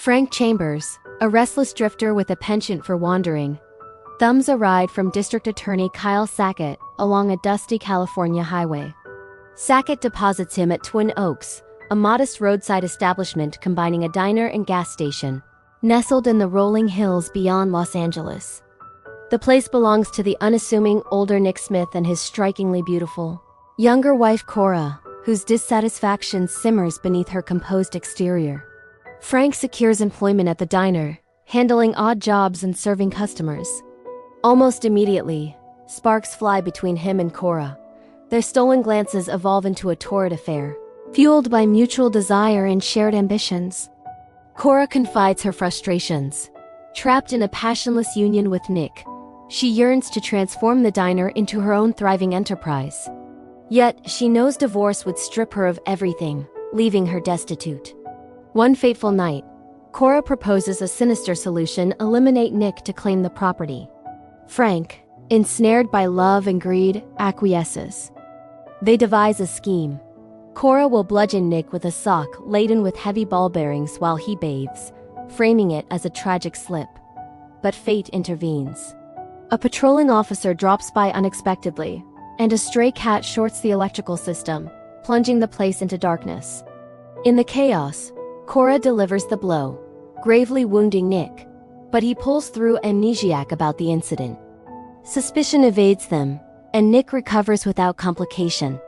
Frank Chambers, a restless drifter with a penchant for wandering, thumbs a ride from District Attorney Kyle Sackett along a dusty California highway. Sackett deposits him at Twin Oaks, a modest roadside establishment combining a diner and gas station, nestled in the rolling hills beyond Los Angeles. The place belongs to the unassuming older Nick Smith and his strikingly beautiful younger wife Cora, whose dissatisfaction simmers beneath her composed exterior. Frank secures employment at the diner, handling odd jobs and serving customers. Almost immediately, sparks fly between him and Cora. Their stolen glances evolve into a torrid affair, fueled by mutual desire and shared ambitions. Cora confides her frustrations. Trapped in a passionless union with Nick, she yearns to transform the diner into her own thriving enterprise. Yet, she knows divorce would strip her of everything, leaving her destitute. One fateful night, Cora proposes a sinister solution: eliminate Nick to claim the property. Frank, ensnared by love and greed, acquiesces. They devise a scheme. Cora will bludgeon Nick with a sock laden with heavy ball bearings while he bathes, framing it as a tragic slip. But fate intervenes. A patrolling officer drops by unexpectedly, and a stray cat shorts the electrical system, plunging the place into darkness. In the chaos, Cora delivers the blow, gravely wounding Nick, but he pulls through amnesiac about the incident. Suspicion evades them, and Nick recovers without complication.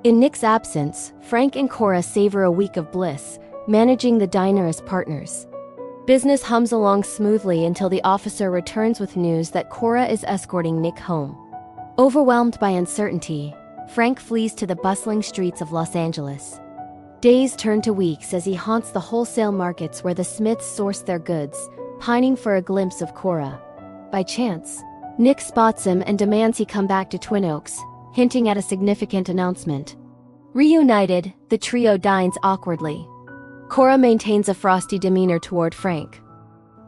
In Nick's absence, Frank and Cora savor a week of bliss, managing the diner as partners. Business hums along smoothly until the officer returns with news that Cora is escorting Nick home. Overwhelmed by uncertainty, Frank flees to the bustling streets of Los Angeles. Days turn to weeks as he haunts the wholesale markets where the Smiths source their goods, pining for a glimpse of Cora. By chance, Nick spots him and demands he come back to Twin Oaks, hinting at a significant announcement. Reunited, the trio dines awkwardly. Cora maintains a frosty demeanor toward Frank.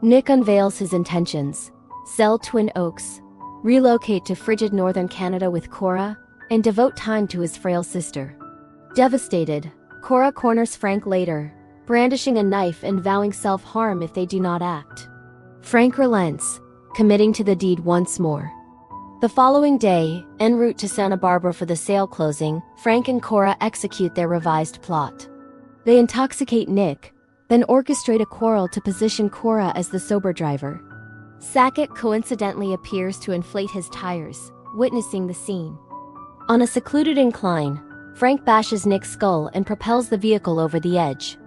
Nick unveils his intentions: sell Twin Oaks, relocate to frigid northern Canada with Cora, and devote time to his frail sister. Devastated, Cora corners Frank later, brandishing a knife and vowing self-harm if they do not act. Frank relents, committing to the deed once more. The following day, en route to Santa Barbara for the sale closing, Frank and Cora execute their revised plot. They intoxicate Nick, then orchestrate a quarrel to position Cora as the sober driver. Sackett coincidentally appears to inflate his tires, witnessing the scene. On a secluded incline, Frank bashes Nick's skull and propels the vehicle over the edge.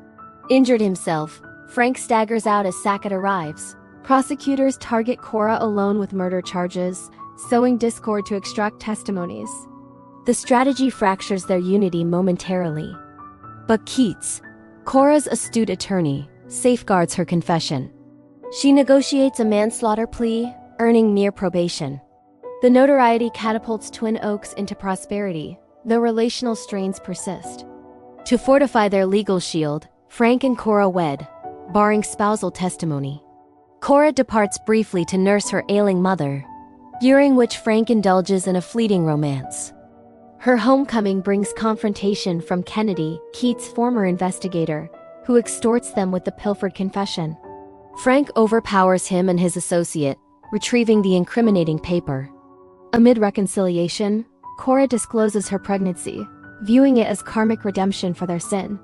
Injured himself, Frank staggers out as Sackett arrives. Prosecutors target Cora alone with murder charges, sowing discord to extract testimonies. The strategy fractures their unity momentarily. But Keats, Cora's astute attorney, safeguards her confession. She negotiates a manslaughter plea, earning mere probation. The notoriety catapults Twin Oaks into prosperity, though relational strains persist. To fortify their legal shield, Frank and Cora wed, barring spousal testimony. Cora departs briefly to nurse her ailing mother, during which Frank indulges in a fleeting romance. Her homecoming brings confrontation from Kennedy, Keats' former investigator, who extorts them with the pilfered confession. Frank overpowers him and his associate, retrieving the incriminating paper. Amid reconciliation, Cora discloses her pregnancy, viewing it as karmic redemption for their sin.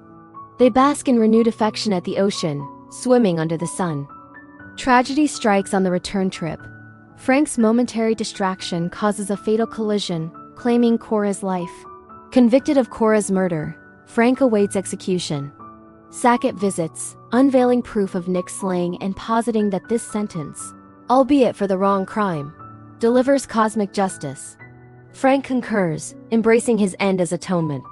They bask in renewed affection at the ocean, swimming under the sun. Tragedy strikes on the return trip. Frank's momentary distraction causes a fatal collision, claiming Cora's life. Convicted of Cora's murder, Frank awaits execution. Sackett visits, unveiling proof of Nick's slaying and positing that this sentence, albeit for the wrong crime, delivers cosmic justice. Frank concurs, embracing his end as atonement.